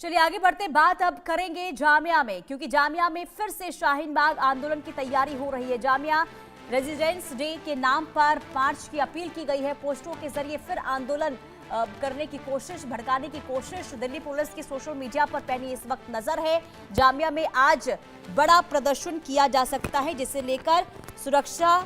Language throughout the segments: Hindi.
चलिए आगे बढ़ते, बात अब करेंगे जामिया में, क्योंकि जामिया में फिर से शाहीन बाग आंदोलन की तैयारी हो रही है। जामिया रेजिडेंट्स डे के नाम पर मार्च की अपील की गई है। पोस्टरों के जरिए फिर आंदोलन करने की कोशिश, भड़काने की कोशिश दिल्ली पुलिस की सोशल मीडिया पर पैनी इस वक्त नजर है। जामिया में आज बड़ा प्रदर्शन किया जा सकता है, जिसे लेकर सुरक्षा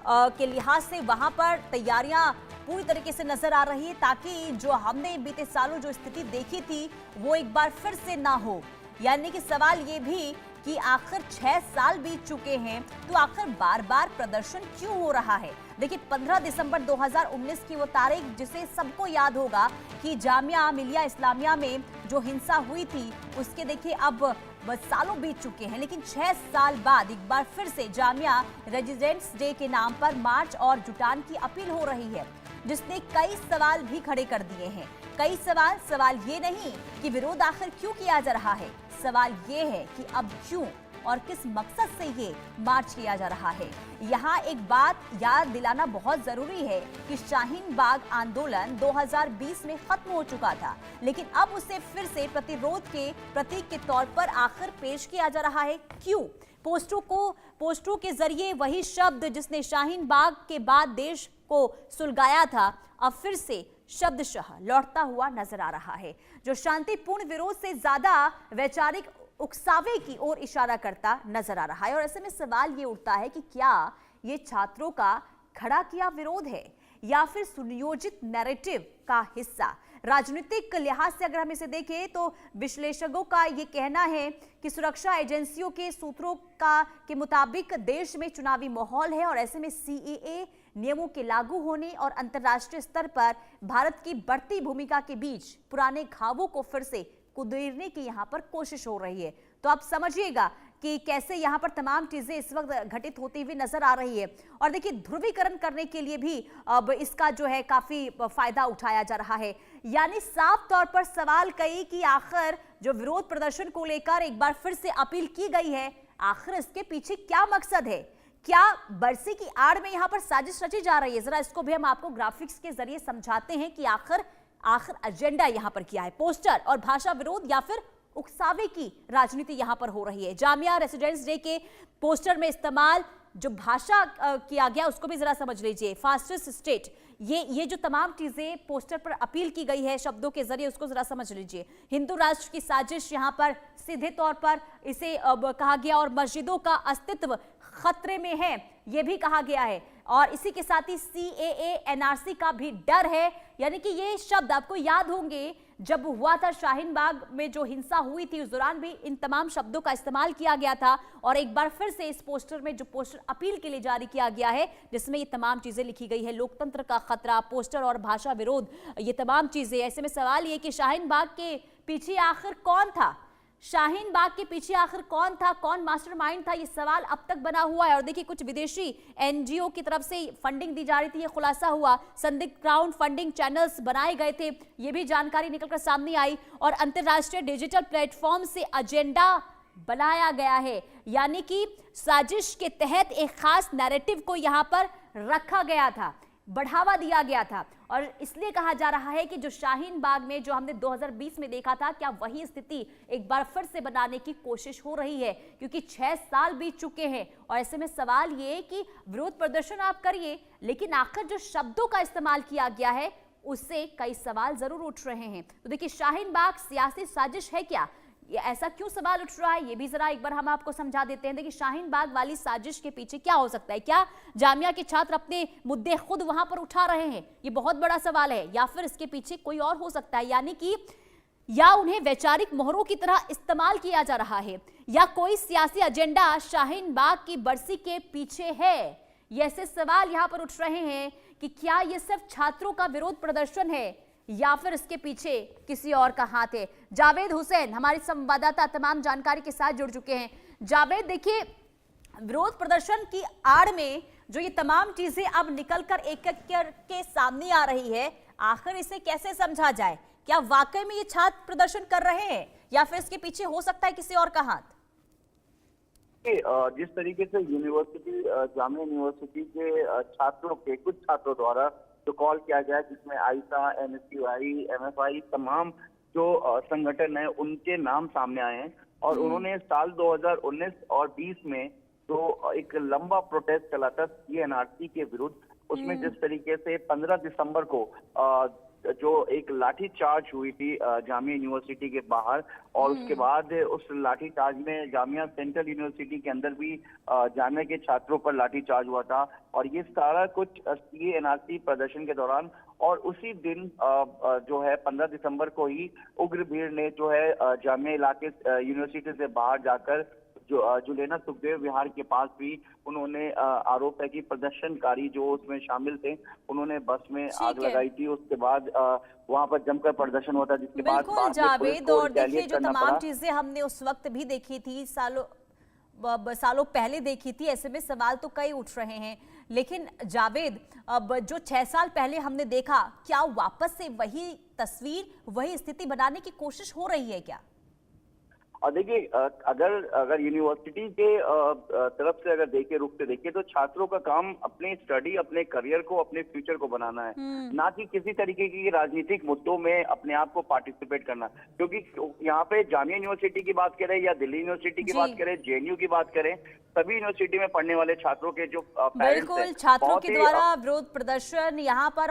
के लिहाज से वहां पर तैयारियां पूरी तरीके से नजर आ रही है, ताकि जो हमने बीते सालों जो स्थिति देखी थी वो एक बार फिर से ना हो। यानी कि सवाल ये भी कि आखिर 6 साल बीत चुके हैं, तो आखिर बार बार प्रदर्शन क्यों हो रहा है। देखिए 15 दिसंबर 2019 की वो तारीख जिसे सबको याद होगा कि जामिया मिलिया इस्लामिया में जो हिंसा हुई थी, उसके देखिए अब सालों बीत चुके हैं, लेकिन 6 साल बाद एक बार फिर से जामिया रेजिडेंट्स डे के नाम पर मार्च और जुटान की अपील हो रही है, जिसने कई सवाल भी खड़े कर दिए हैं। कई सवाल ये नहीं कि विरोध आखिर क्यों किया जा रहा है, सवाल ये है कि अब क्यों और किस मकसद से ये मार्च किया जा रहा है। यहाँ एक बात याद दिलाना बहुत जरूरी है कि शाहीन बाग आंदोलन 2020 में खत्म हो चुका था, लेकिन अब उसे फिर से प्रतिरोध के प्रतीक के तौर पर आखिर पेश किया जा रहा है। क्यों? पोस्टरों के जरिए वही शब्द जिसने शाहीन बाग के बाद देश को सुलगाया था, अब फिर से शब्दशः लौटता हुआ नजर आ रहा है, जो शांतिपूर्ण विरोध से ज्यादा वैचारिक उकसावे की ओर इशारा करता नजर आ रहा है। और ऐसे में सवाल ये उठता है कि क्या ये छात्रों का खड़ा किया विरोध है या फिर सुनियोजित नैरेटिव का हिस्सा। राजनीतिक लिहाज से अगर हम इसे देखें तो विश्लेषकों का ये कहना है कि सुरक्षा एजेंसियों के सूत्रों के मुताबिक देश में चुनावी माहौल है, और ऐसे में सीएए नियमों के लागू होने और अंतर्राष्ट्रीय स्तर पर भारत की बढ़ती भूमिका के बीच पुराने घावों को फिर से कुदेरने की यहाँ पर कोशिश हो रही है। तो आप समझिएगा कि कैसे यहाँ पर तमाम चीजें इस वक्त घटित होती हुई नजर आ रही है। और देखिए ध्रुवीकरण करने के लिए भी अब इसका जो है काफी फायदा उठाया जा रहा है। यानी साफ तौर पर सवाल कई कि आखिर जो विरोध प्रदर्शन को लेकर एक बार फिर से अपील की गई है, आखिर इसके पीछे क्या मकसद है। क्या बरसी की आड़ में यहाँ पर साजिश रची जा रही है? जरा इसको भी हम आपको ग्राफिक्स के जरिए समझाते हैं कि आखिर एजेंडा यहाँ पर क्या है। पोस्टर और भाषा विरोध या फिर उकसावे की राजनीति यहाँ पर हो रही है। जामिया रेजिडेंट्स डे के पोस्टर में इस्तेमाल जो भाषा किया गया उसको भी जरा समझ लीजिए। फास्टेस्ट स्टेट, ये जो तमाम चीजें पोस्टर पर अपील की गई है शब्दों के जरिए, उसको जरा समझ लीजिए। हिंदू राष्ट्र की साजिश यहाँ पर सीधे तौर पर इसे कहा गया, और मस्जिदों का अस्तित्व खतरे में है ये भी कहा गया है, और इसी के साथ ही सीएए एनआरसी का भी डर है। यानी कि ये शब्द आपको याद होंगे जब हुआ था शाहीन बाग में जो हिंसा हुई थी, उस दौरान भी इन तमाम शब्दों का इस्तेमाल किया गया था। और एक बार फिर से इस पोस्टर में जो पोस्टर अपील के लिए जारी किया गया है, जिसमें ये तमाम चीजें लिखी गई है, लोकतंत्र का खतरा, पोस्टर और भाषा विरोध, ये तमाम चीजें। ऐसे में सवाल ये कि शाहीन बाग के पीछे आखिर कौन था, शाहीन बाग के पीछे आखिर कौन था, कौन मास्टरमाइंड था, ये सवाल अब तक बना हुआ है। और देखिए कुछ विदेशी एनजीओ की तरफ से फंडिंग दी जा रही थी, ये खुलासा हुआ। संदिग्ध क्राउड फंडिंग चैनल्स बनाए गए थे, ये भी जानकारी निकलकर सामने आई। और अंतरराष्ट्रीय डिजिटल प्लेटफॉर्म से एजेंडा बनाया गया है, यानी कि साजिश के तहत एक खास नैरेटिव को यहां पर रखा गया था, बढ़ावा दिया गया था। और इसलिए कहा जा रहा है कि जो शाहीन बाग में जो हमने 2020 में देखा था, क्या वही स्थिति एक बार फिर से बनाने की कोशिश हो रही है, क्योंकि 6 साल बीत चुके हैं। और ऐसे में सवाल ये कि विरोध प्रदर्शन आप करिए, लेकिन आखिर जो शब्दों का इस्तेमाल किया गया है उससे कई सवाल जरूर उठ रहे हैं। तो देखिए शाहीन बाग सियासी साजिश है क्या, ये ऐसा क्यों सवाल उठ रहा है, ये भी जरा एक बार हम आपको समझा देते हैं। देखिए शाहीन बाग वाली साजिश के पीछे क्या हो सकता है। क्या जामिया के छात्र अपने मुद्दे खुद वहां पर उठा रहे हैं, ये बहुत बड़ा सवाल है, या फिर इसके पीछे कोई और हो सकता है। यानी कि या उन्हें वैचारिक मोहरों की तरह इस्तेमाल किया जा रहा है, या कोई सियासी एजेंडा शाहीन बाग की बरसी के पीछे है। ये ऐसे सवाल यहां पर उठ रहे हैं कि क्या ये सिर्फ छात्रों का विरोध प्रदर्शन है या फिर इसके पीछे किसी और का हाथ है। जावेद हुसैन हमारे संवाददाता तमाम जानकारी के साथ जुड़ चुके हैं। जावेद, देखिए विरोध प्रदर्शन की आड़ में जो ये तमाम चीजें अब निकलकर एक एक करके सामने आ रही है, आखिर इसे कैसे समझा जाए। क्या वाकई में ये छात्र प्रदर्शन कर रहे हैं या फिर इसके पीछे हो सकता है किसी और का हाथ। जिस तरीके से यूनिवर्सिटी जामिया यूनिवर्सिटी के छात्रों के कुछ छात्रों द्वारा जो कॉल किया गया, जिसमें आईसा, एनएसयूआई, एमएफआई, तमाम संगठन है उनके नाम सामने आए हैं। और उन्होंने साल 2019 और 20 में जो एक लंबा प्रोटेस्ट चला था सीएनआरसी के विरुद्ध, उसमें जिस तरीके से 15 दिसंबर को जो एक लाठी चार्ज हुई थी जामिया यूनिवर्सिटी के बाहर, और उसके बाद उस लाठी चार्ज में जामिया सेंट्रल यूनिवर्सिटी के अंदर भी जामिया के छात्रों पर लाठी चार्ज हुआ था। और ये सारा कुछ सीएनआरसी प्रदर्शन के दौरान, और उसी दिन जो है 15 दिसंबर को ही उग्र भीड़ ने जो है जामिया इलाके यूनिवर्सिटी से बाहर जाकर जो जुलेना सुखदेव विहार के पास भी उन्होंने आरोप है कि प्रदर्शनकारी जो उसमें शामिल थे उन्होंने बस में आग लगाई थी। उसके बाद वहां पर जमकर प्रदर्शन होता, जिसके बाद बिल्कुल में पुलिस जावेद, को और देखिए रिटेलिएट जो करना तमाम पड़ा। चीजें हमने उस वक्त भी देखी थी, सालों पहले देखी थी, ऐसे में सवाल तो कई उठ रहे हैं। लेकिन जावेद, अब जो 6 साल पहले हमने देखा, क्या वापस से वही तस्वीर, वही स्थिति बनाने की कोशिश हो रही है क्या? और देखिए, अगर यूनिवर्सिटी के तरफ से अगर देखे, रुख से देखे, तो छात्रों का काम अपनी स्टडी, अपने करियर को, अपने फ्यूचर को बनाना है, ना कि किसी तरीके की राजनीतिक मुद्दों में अपने आप को पार्टिसिपेट करना। क्योंकि यहाँ पे जामिया यूनिवर्सिटी की बात करें या दिल्ली यूनिवर्सिटी की बात करें, जेएनयू की बात करें, सभी यूनिवर्सिटी में पढ़ने वाले छात्रों के जो पेरेंट्स बिल्कुल, हैं, छात्रों बहुत के ही द्वारा विरोध प्रदर्शन यहाँ पर